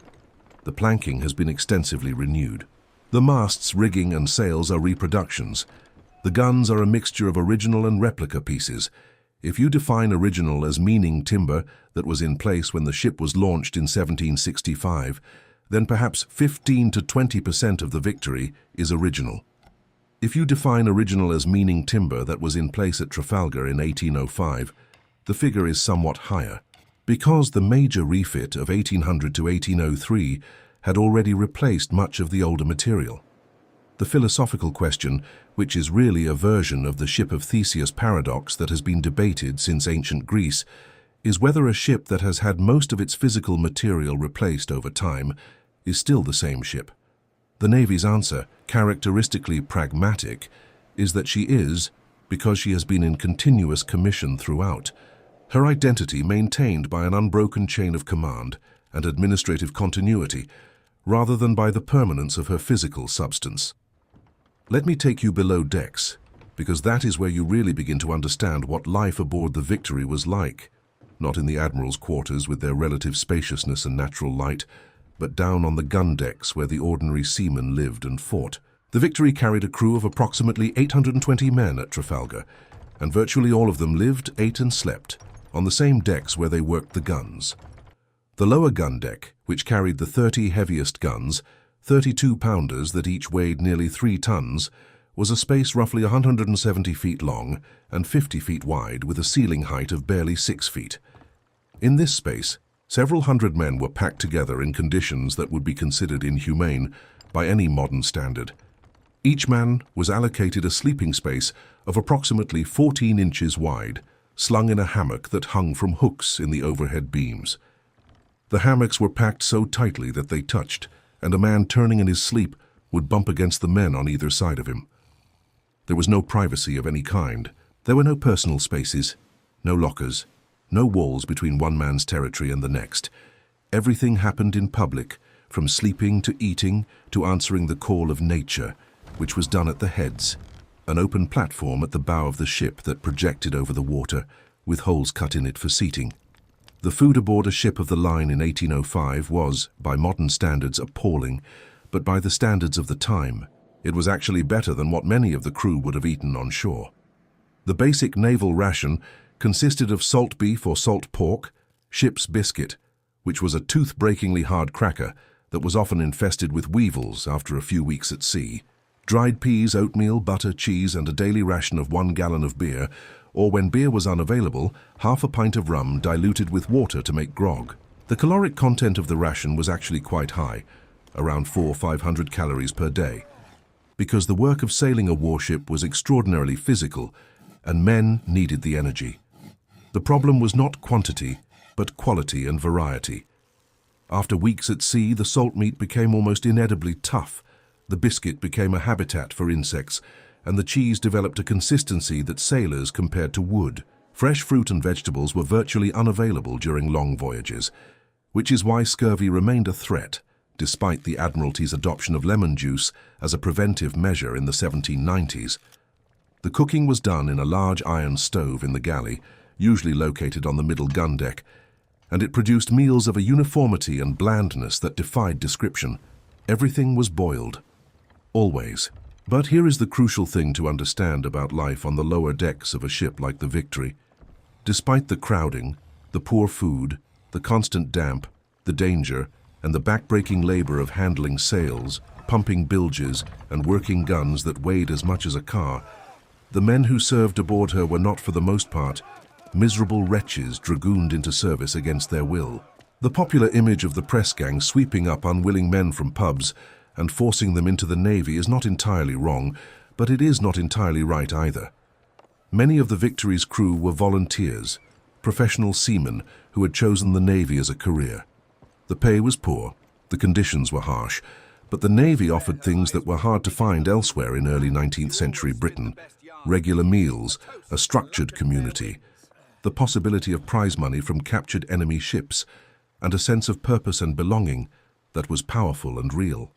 The planking has been extensively renewed. The masts, rigging, and sails are reproductions. The guns are a mixture of original and replica pieces. If you define original as meaning timber that was in place when the ship was launched in 1765, then perhaps 15 to 20% of the Victory is original. If you define original as meaning timber that was in place at Trafalgar in 1805, the figure is somewhat higher, because the major refit of 1800 to 1803 had already replaced much of the older material. The philosophical question, which is really a version of the ship of Theseus paradox that has been debated since ancient Greece, is whether a ship that has had most of its physical material replaced over time is still the same ship. The Navy's answer, characteristically pragmatic, is that she is, because she has been in continuous commission throughout, her identity maintained by an unbroken chain of command and administrative continuity, rather than by the permanence of her physical substance. Let me take you below decks, because that is where you really begin to understand what life aboard the Victory was like. Not in the Admiral's quarters with their relative spaciousness and natural light, but down on the gun decks where the ordinary seamen lived and fought. The Victory carried a crew of approximately 820 men at Trafalgar, and virtually all of them lived, ate and slept on the same decks where they worked the guns. The lower gun deck, which carried the 30 heaviest guns, 32-pounders that each weighed nearly 3 tons, was a space roughly 170 feet long and 50 feet wide with a ceiling height of barely 6 feet. In this space, several hundred men were packed together in conditions that would be considered inhumane by any modern standard. Each man was allocated a sleeping space of approximately 14 inches wide, slung in a hammock that hung from hooks in the overhead beams. The hammocks were packed so tightly that they touched, and a man turning in his sleep would bump against the men on either side of him. There was no privacy of any kind. There were no personal spaces, no lockers, no walls between one man's territory and the next. Everything happened in public, from sleeping to eating to answering the call of nature, which was done at the heads, an open platform at the bow of the ship that projected over the water, with holes cut in it for seating. The food aboard a ship of the line in 1805 was, by modern standards, appalling, but by the standards of the time, it was actually better than what many of the crew would have eaten on shore. The basic naval ration consisted of salt beef or salt pork, ship's biscuit, which was a tooth-breakingly hard cracker that was often infested with weevils after a few weeks at sea, dried peas, oatmeal, butter, cheese, and a daily ration of 1 gallon of beer, or when beer was unavailable, half a pint of rum diluted with water to make grog. The caloric content of the ration was actually quite high, around 400–500 calories per day, because the work of sailing a warship was extraordinarily physical, and men needed the energy. The problem was not quantity, but quality and variety. After weeks at sea, the salt meat became almost inedibly tough, the biscuit became a habitat for insects, and the cheese developed a consistency that sailors compared to wood. Fresh fruit and vegetables were virtually unavailable during long voyages, which is why scurvy remained a threat, despite the Admiralty's adoption of lemon juice as a preventive measure in the 1790s. The cooking was done in a large iron stove in the galley, usually located on the middle gun deck, and it produced meals of a uniformity and blandness that defied description. Everything was boiled. Always. But here is the crucial thing to understand about life on the lower decks of a ship like the Victory. Despite the crowding, the poor food, the constant damp, the danger, and the backbreaking labor of handling sails, pumping bilges, and working guns that weighed as much as a car, the men who served aboard her were not, for the most part, miserable wretches dragooned into service against their will. The popular image of the press gang sweeping up unwilling men from pubs and forcing them into the Navy is not entirely wrong, but it is not entirely right either. Many of the Victory's crew were volunteers, professional seamen who had chosen the Navy as a career. The pay was poor, the conditions were harsh, but the Navy offered things that were hard to find elsewhere in early 19th century Britain: regular meals, a structured community, the possibility of prize money from captured enemy ships, and a sense of purpose and belonging that was powerful and real.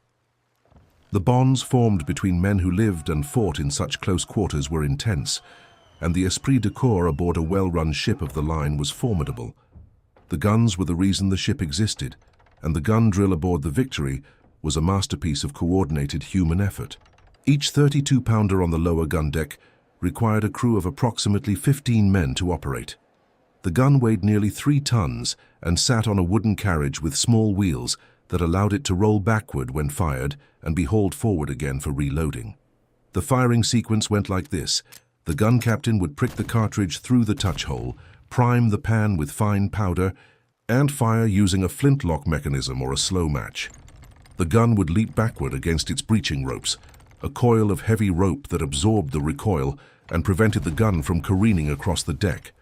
The bonds formed between men who lived and fought in such close quarters were intense, and the esprit de corps aboard a well-run ship of the line was formidable. The guns were the reason the ship existed, and the gun drill aboard the Victory was a masterpiece of coordinated human effort. Each 32-pounder on the lower gun deck required a crew of approximately 15 men to operate. The gun weighed nearly 3 tons and sat on a wooden carriage with small wheels that allowed it to roll backward when fired and be hauled forward again for reloading. The firing sequence went like this. The gun captain would prick the cartridge through the touch hole, prime the pan with fine powder, and fire using a flintlock mechanism or a slow match. The gun would leap backward against its breeching ropes, a coil of heavy rope that absorbed the recoil and prevented the gun from careening across the deck.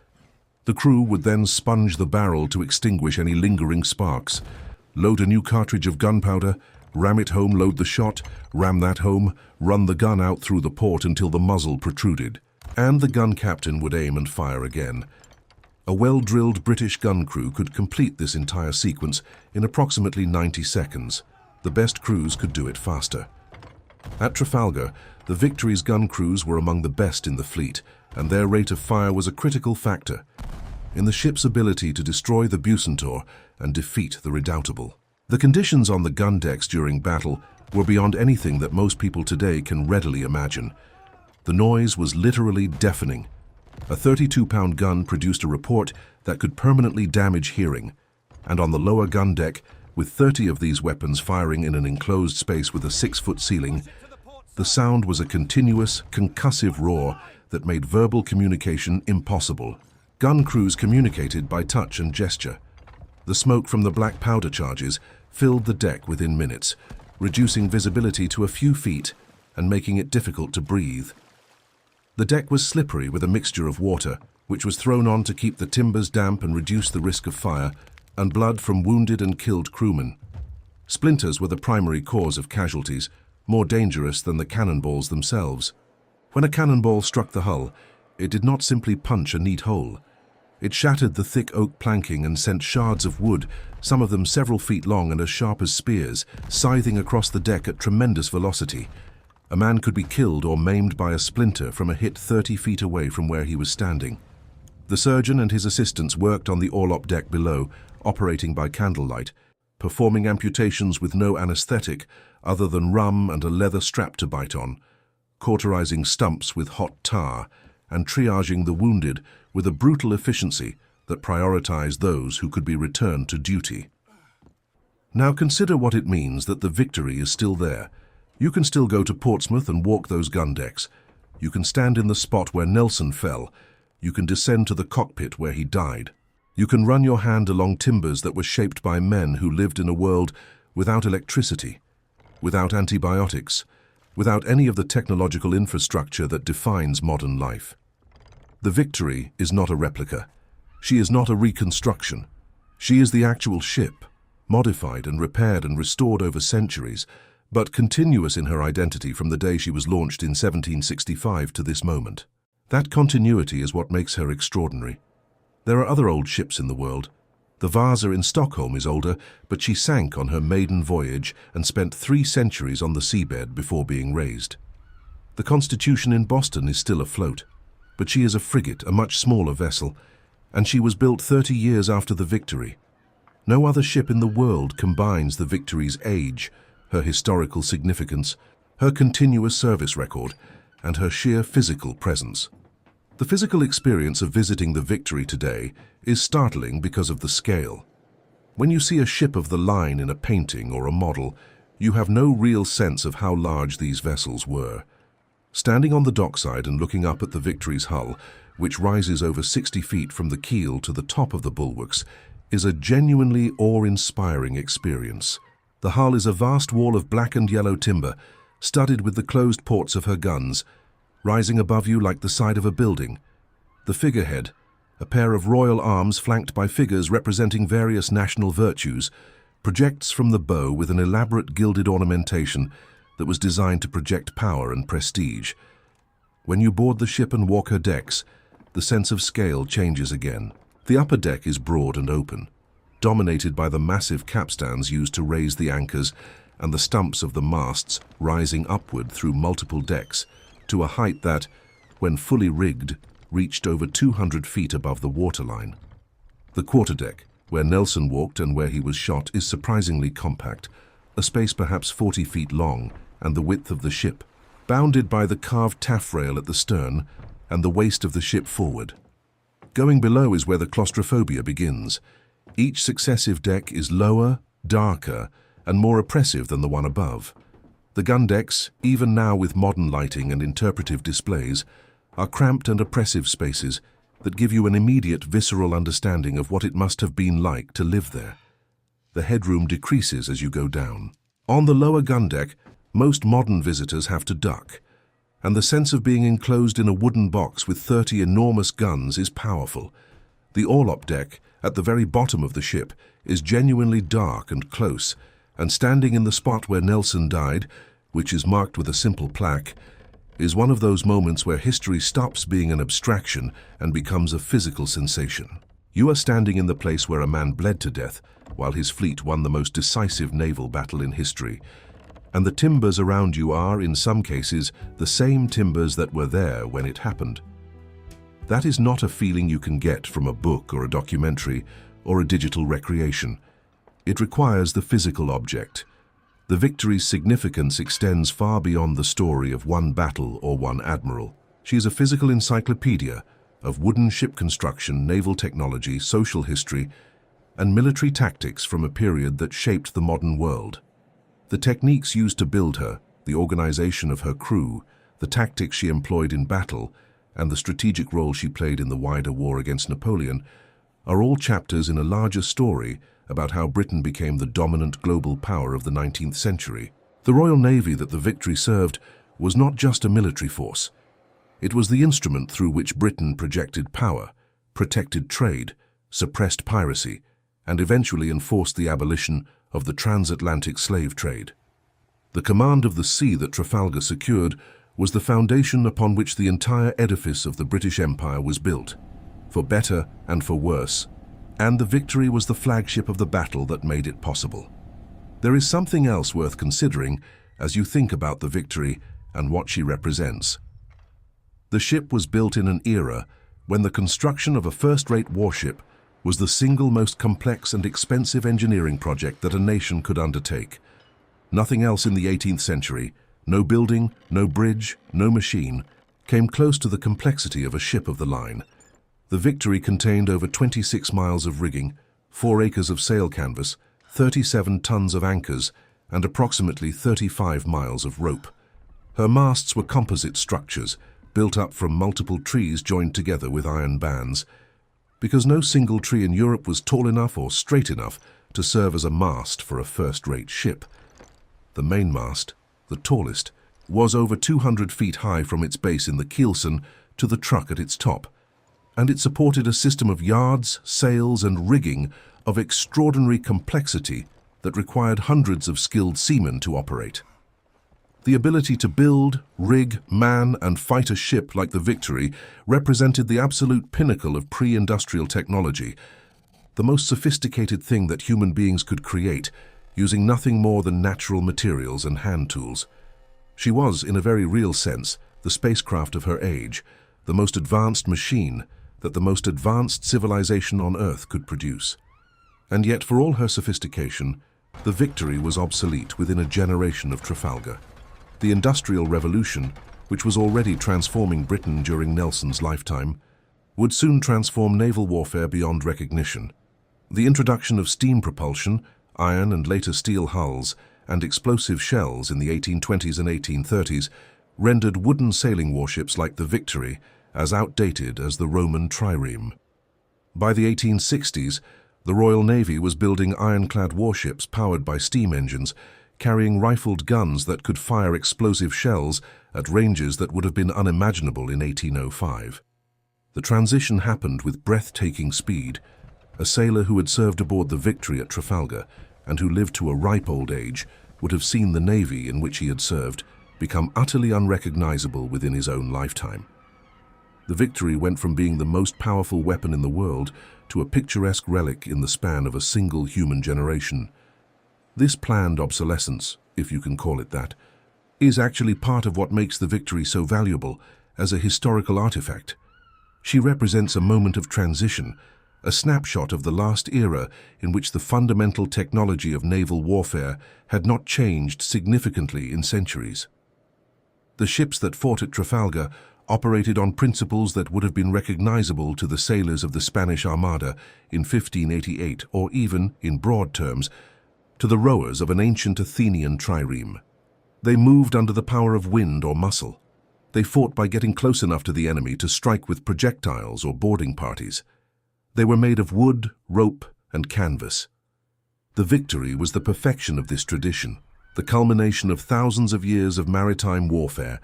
The crew would then sponge the barrel to extinguish any lingering sparks, load a new cartridge of gunpowder, ram it home, load the shot, ram that home, run the gun out through the port until the muzzle protruded, and the gun captain would aim and fire again. A well-drilled British gun crew could complete this entire sequence in approximately 90 seconds. The best crews could do it faster. At Trafalgar, The Victory's gun crews were among the best in the fleet, and their rate of fire was a critical factor in the ship's ability to destroy the Bucentaur and defeat the Redoubtable. The conditions on the gun decks during battle were beyond anything that most people today can readily imagine. The noise was literally deafening. A 32-pound gun produced a report that could permanently damage hearing, and on the lower gun deck, with 30 of these weapons firing in an enclosed space with a 6-foot ceiling, the sound was a continuous, concussive roar that made verbal communication impossible. Gun crews communicated by touch and gesture. The smoke from the black powder charges filled the deck within minutes, reducing visibility to a few feet and making it difficult to breathe. The deck was slippery with a mixture of water, which was thrown on to keep the timbers damp and reduce the risk of fire, and blood from wounded and killed crewmen. Splinters were the primary cause of casualties, more dangerous than the cannonballs themselves. When a cannonball struck the hull, it did not simply punch a neat hole. It shattered the thick oak planking and sent shards of wood, some of them several feet long and as sharp as spears, scything across the deck at tremendous velocity. A man could be killed or maimed by a splinter from a hit 30 feet away from where he was standing. The surgeon and his assistants worked on the orlop deck below, operating by candlelight, performing amputations with no anesthetic other than rum and a leather strap to bite on, cauterizing stumps with hot tar, and triaging the wounded with a brutal efficiency that prioritized those who could be returned to duty. Now consider what it means that the Victory is still there. You can still go to Portsmouth and walk those gun decks. You can stand in the spot where Nelson fell. You can descend to the cockpit where he died. You can run your hand along timbers that were shaped by men who lived in a world without electricity, without antibiotics, without any of the technological infrastructure that defines modern life. The Victory is not a replica. She is not a reconstruction. She is the actual ship, modified and repaired and restored over centuries, but continuous in her identity from the day she was launched in 1765 to this moment. That continuity is what makes her extraordinary. There are other old ships in the world. The Vasa in Stockholm is older, but she sank on her maiden voyage and spent 3 centuries on the seabed before being raised. The Constitution in Boston is still afloat, but she is a frigate, a much smaller vessel, and she was built 30 years after the Victory. No other ship in the world combines the Victory's age, her historical significance, her continuous service record, and her sheer physical presence. The physical experience of visiting the Victory today is startling because of the scale. When you see a ship of the line in a painting or a model, you have no real sense of how large these vessels were. Standing on the dockside and looking up at the Victory's hull, which rises over 60 feet from the keel to the top of the bulwarks, is a genuinely awe-inspiring experience. The hull is a vast wall of black and yellow timber, studded with the closed ports of her guns, rising above you like the side of a building. The figurehead, a pair of royal arms flanked by figures representing various national virtues, projects from the bow with an elaborate gilded ornamentation that was designed to project power and prestige. When you board the ship and walk her decks, the sense of scale changes again. The upper deck is broad and open, dominated by the massive capstans used to raise the anchors and the stumps of the masts rising upward through multiple decks to a height that, when fully rigged, reached over 200 feet above the waterline. The quarterdeck, where Nelson walked and where he was shot, is surprisingly compact, a space perhaps 40 feet long and the width of the ship, bounded by the carved taffrail at the stern and the waist of the ship forward. Going below is where the claustrophobia begins. Each successive deck is lower, darker, and more oppressive than the one above. The gun decks, even now with modern lighting and interpretive displays, are cramped and oppressive spaces that give you an immediate visceral understanding of what it must have been like to live there. The headroom decreases as you go down. On the lower gun deck, most modern visitors have to duck, and the sense of being enclosed in a wooden box with 30 enormous guns is powerful. The orlop deck, at the very bottom of the ship, is genuinely dark and close, and standing in the spot where Nelson died, which is marked with a simple plaque, is one of those moments where history stops being an abstraction and becomes a physical sensation. You are standing in the place where a man bled to death while his fleet won the most decisive naval battle in history. and the timbers around you are, in some cases, the same timbers that were there when it happened. That is not a feeling you can get from a book or a documentary or a digital recreation. It requires the physical object. The Victory's significance extends far beyond the story of one battle or one admiral. She is a physical encyclopedia of wooden ship construction, naval technology, social history, and military tactics from a period that shaped the modern world. The techniques used to build her, the organization of her crew, the tactics she employed in battle, and the strategic role she played in the wider war against Napoleon are all chapters in a larger story about how Britain became the dominant global power of the 19th century. The Royal Navy that the Victory served was not just a military force. It was the instrument through which Britain projected power, protected trade, suppressed piracy, and eventually enforced the abolition of the transatlantic slave trade. The command of the sea that Trafalgar secured was the foundation upon which the entire edifice of the British Empire was built, for better and for worse, and the Victory was the flagship of the battle that made it possible. There is something else worth considering as you think about the Victory and what she represents. The ship was built in an era when the construction of a first-rate warship was the single most complex and expensive engineering project that a nation could undertake. Nothing else in the 18th century, no building, no bridge, no machine, came close to the complexity of a ship of the line. The Victory contained over 26 miles of rigging, 4 acres of sail canvas, 37 tons of anchors, and approximately 35 miles of rope. Her masts were composite structures, built up from multiple trees joined together with iron bands. Because no single tree in Europe was tall enough or straight enough to serve as a mast for a first-rate ship. The mainmast, the tallest, was over 200 feet high from its base in the keelson to the truck at its top, and it supported a system of yards, sails, and rigging of extraordinary complexity that required hundreds of skilled seamen to operate. The ability to build, rig, man, and fight a ship like the Victory represented the absolute pinnacle of pre-industrial technology, the most sophisticated thing that human beings could create, using nothing more than natural materials and hand tools. She was, in a very real sense, the spacecraft of her age, the most advanced machine that the most advanced civilization on Earth could produce. And yet, for all her sophistication, the Victory was obsolete within a generation of Trafalgar. The Industrial Revolution, which was already transforming Britain during Nelson's lifetime, would soon transform naval warfare beyond recognition. The introduction of steam propulsion, iron and later steel hulls, and explosive shells in the 1820s and 1830s rendered wooden sailing warships like the Victory as outdated as the Roman trireme. By the 1860s, the Royal Navy was building ironclad warships powered by steam engines, carrying rifled guns that could fire explosive shells at ranges that would have been unimaginable in 1805. The transition happened with breathtaking speed. A sailor who had served aboard the Victory at Trafalgar and who lived to a ripe old age would have seen the Navy in which he had served become utterly unrecognizable within his own lifetime. The Victory went from being the most powerful weapon in the world to a picturesque relic in the span of a single human generation. This planned obsolescence, if you can call it that, is actually part of what makes the Victory so valuable as a historical artifact. She represents a moment of transition, a snapshot of the last era in which the fundamental technology of naval warfare had not changed significantly in centuries. The ships that fought at Trafalgar operated on principles that would have been recognizable to the sailors of the Spanish Armada in 1588, or even, in broad terms, to the rowers of an ancient Athenian trireme. They moved under the power of wind or muscle. They fought by getting close enough to the enemy to strike with projectiles or boarding parties. They were made of wood, rope, and canvas. The Victory was the perfection of this tradition, the culmination of thousands of years of maritime warfare,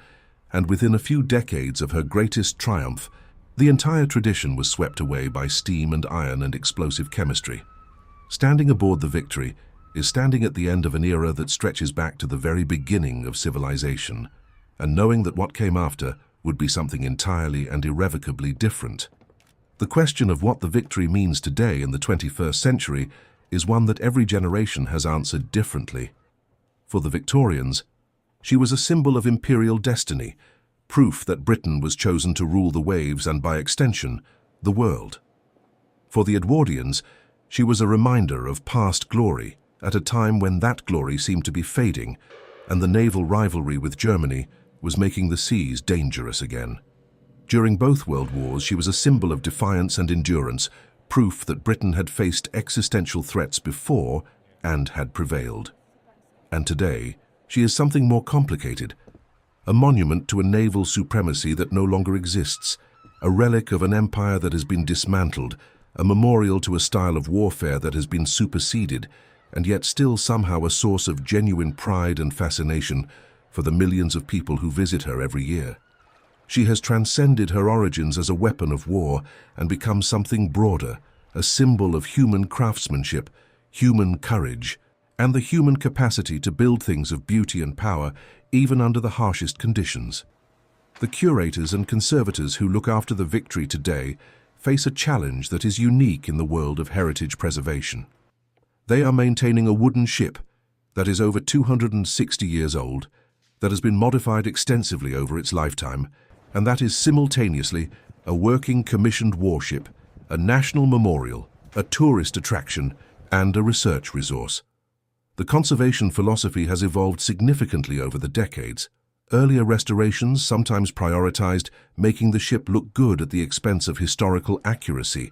and within a few decades of her greatest triumph, the entire tradition was swept away by steam and iron and explosive chemistry. Standing aboard the Victory is standing at the end of an era that stretches back to the very beginning of civilization, and knowing that what came after would be something entirely and irrevocably different. The question of what the Victory means today in the 21st century is one that every generation has answered differently. For the Victorians, she was a symbol of imperial destiny, proof that Britain was chosen to rule the waves and, by extension, the world. For the Edwardians, she was a reminder of past glory at a time when that glory seemed to be fading and the naval rivalry with Germany was making the seas dangerous again. During both world wars, she was a symbol of defiance and endurance, proof that Britain had faced existential threats before and had prevailed. And today, she is something more complicated, a monument to a naval supremacy that no longer exists, a relic of an empire that has been dismantled, a memorial to a style of warfare that has been superseded, and yet still somehow a source of genuine pride and fascination for the millions of people who visit her every year. She has transcended her origins as a weapon of war and become something broader, a symbol of human craftsmanship, human courage, and the human capacity to build things of beauty and power even under the harshest conditions. The curators and conservators who look after the Victory today face a challenge that is unique in the world of heritage preservation. They are maintaining a wooden ship that is over 260 years old, that has been modified extensively over its lifetime, and that is simultaneously a working commissioned warship, a national memorial, a tourist attraction, and a research resource. The conservation philosophy has evolved significantly over the decades. Earlier restorations sometimes prioritized making the ship look good at the expense of historical accuracy,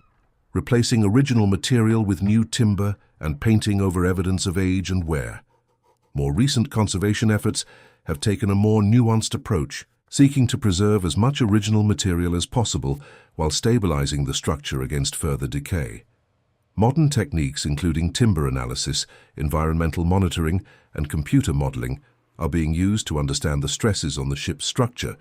replacing original material with new timber and painting over evidence of age and wear. More recent conservation efforts have taken a more nuanced approach, seeking to preserve as much original material as possible while stabilizing the structure against further decay. Modern techniques including timber analysis, environmental monitoring, and computer modeling are being used to understand the stresses on the ship's structure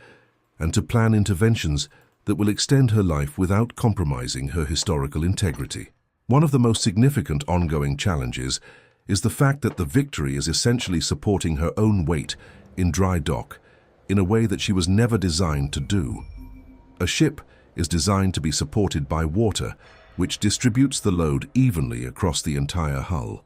and to plan interventions that will extend her life without compromising her historical integrity. One of the most significant ongoing challenges is the fact that the Victory is essentially supporting her own weight in dry dock in a way that she was never designed to do. A ship is designed to be supported by water, which distributes the load evenly across the entire hull.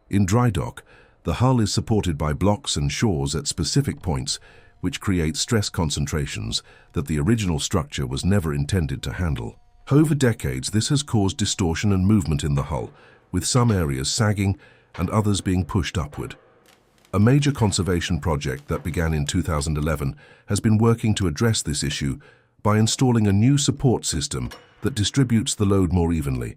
In dry dock, the hull is supported by blocks and shores at specific points, which create stress concentrations that the original structure was never intended to handle. Over decades, this has caused distortion and movement in the hull, with some areas sagging and others being pushed upward. A major conservation project that began in 2011 has been working to address this issue by installing a new support system that distributes the load more evenly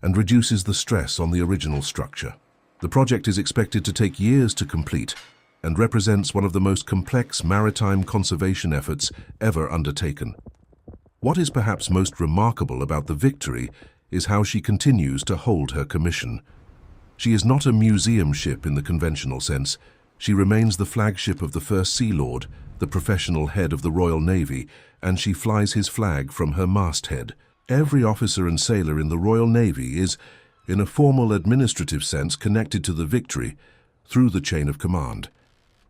and reduces the stress on the original structure. The project is expected to take years to complete and represents one of the most complex maritime conservation efforts ever undertaken. What is perhaps most remarkable about the Victory is how she continues to hold her commission. She is not a museum ship in the conventional sense. She remains the flagship of the First Sea Lord, the professional head of the Royal Navy, and she flies his flag from her masthead. Every officer and sailor in the Royal Navy is, in a formal administrative sense, connected to the Victory through the chain of command.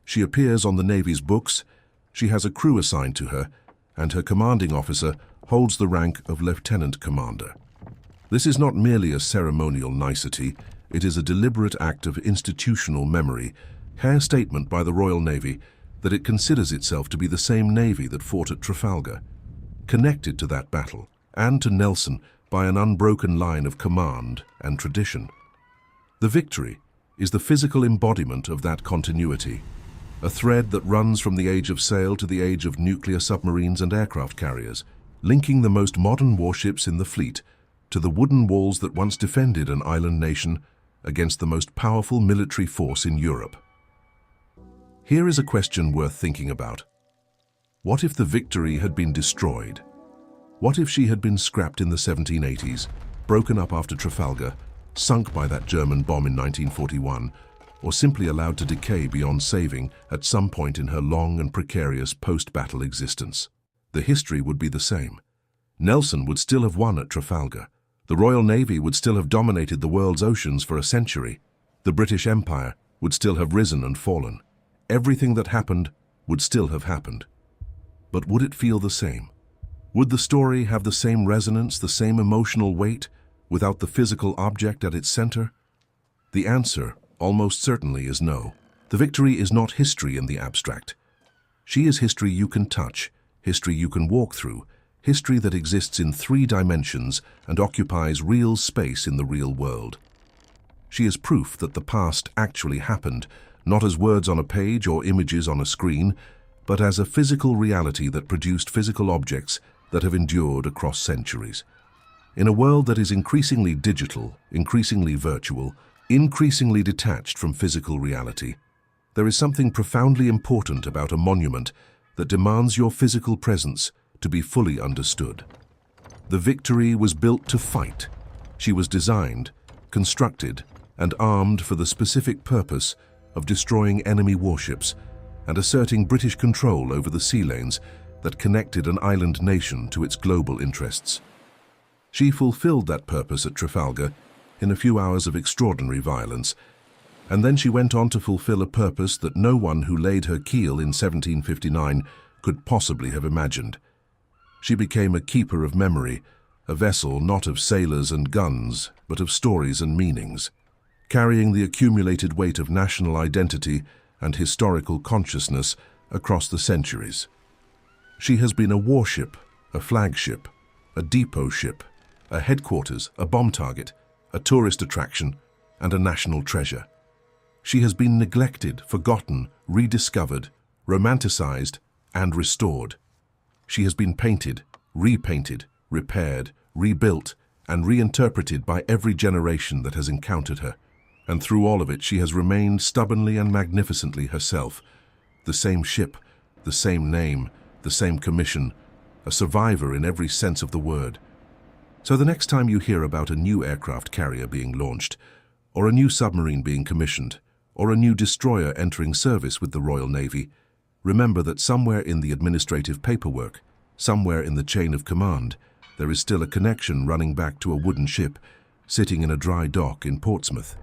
She appears on the Navy's books, she has a crew assigned to her, and her commanding officer holds the rank of Lieutenant Commander. This is not merely a ceremonial nicety, it is a deliberate act of institutional memory, a statement by the Royal Navy that it considers itself to be the same Navy that fought at Trafalgar, connected to that battle, and to Nelson by an unbroken line of command and tradition. The Victory is the physical embodiment of that continuity, a thread that runs from the age of sail to the age of nuclear submarines and aircraft carriers, linking the most modern warships in the fleet to the wooden walls that once defended an island nation against the most powerful military force in Europe. Here is a question worth thinking about. What if the Victory had been destroyed? What if she had been scrapped in the 1780s, broken up after Trafalgar, sunk by that German bomb in 1941, or simply allowed to decay beyond saving at some point in her long and precarious post-battle existence? The history would be the same. Nelson would still have won at Trafalgar. The Royal Navy would still have dominated the world's oceans for a century. The British Empire would still have risen and fallen. Everything that happened would still have happened. But would it feel the same? Would the story have the same resonance, the same emotional weight, without the physical object at its center? The answer, almost certainly, is no. The The Victory is not history in the abstract. She is history you can touch, history you can walk through, history that exists in 3 dimensions and occupies real space in the real world. She is proof that the past actually happened, not as words on a page or images on a screen, but as a physical reality that produced physical objects that have endured across centuries. In a world that is increasingly digital, increasingly virtual, increasingly detached from physical reality, there is something profoundly important about a monument that demands your physical presence to be fully understood. The Victory was built to fight. She was designed, constructed, and armed for the specific purpose of destroying enemy warships and asserting British control over the sea lanes that connected an island nation to its global interests. She fulfilled that purpose at Trafalgar in a few hours of extraordinary violence, and then she went on to fulfill a purpose that no one who laid her keel in 1759 could possibly have imagined. She became a keeper of memory, a vessel not of sailors and guns, but of stories and meanings, carrying the accumulated weight of national identity and historical consciousness across the centuries. She has been a warship, a flagship, a depot ship, a headquarters, a bomb target, a tourist attraction, and a national treasure. She has been neglected, forgotten, rediscovered, romanticized, and restored. She has been painted, repainted, repaired, rebuilt, and reinterpreted by every generation that has encountered her. And through all of it, she has remained stubbornly and magnificently herself. The same ship, the same name, the same commission, a survivor in every sense of the word. So the next time you hear about a new aircraft carrier being launched, or a new submarine being commissioned, or a new destroyer entering service with the Royal Navy, remember that somewhere in the administrative paperwork, somewhere in the chain of command, there is still a connection running back to a wooden ship sitting in a dry dock in Portsmouth.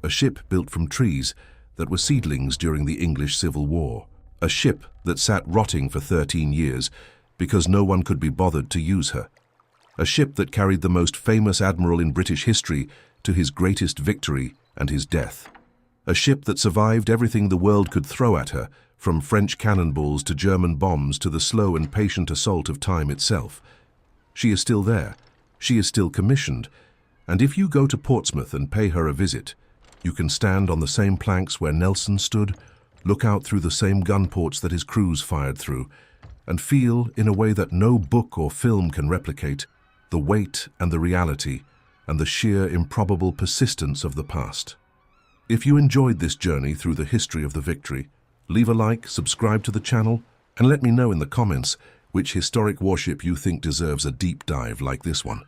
A ship built from trees that were seedlings during the English Civil War. A ship that sat rotting for 13 years because no one could be bothered to use her. A ship that carried the most famous admiral in British history to his greatest victory and his death. A ship that survived everything the world could throw at her, from French cannonballs to German bombs to the slow and patient assault of time itself. She is still there. She is still commissioned. And if you go to Portsmouth and pay her a visit, you can stand on the same planks where Nelson stood, look out through the same gun ports that his crews fired through, and feel, in a way that no book or film can replicate, the weight and the reality and the sheer improbable persistence of the past. If you enjoyed this journey through the history of the Victory, leave a like, subscribe to the channel, and let me know in the comments which historic warship you think deserves a deep dive like this one.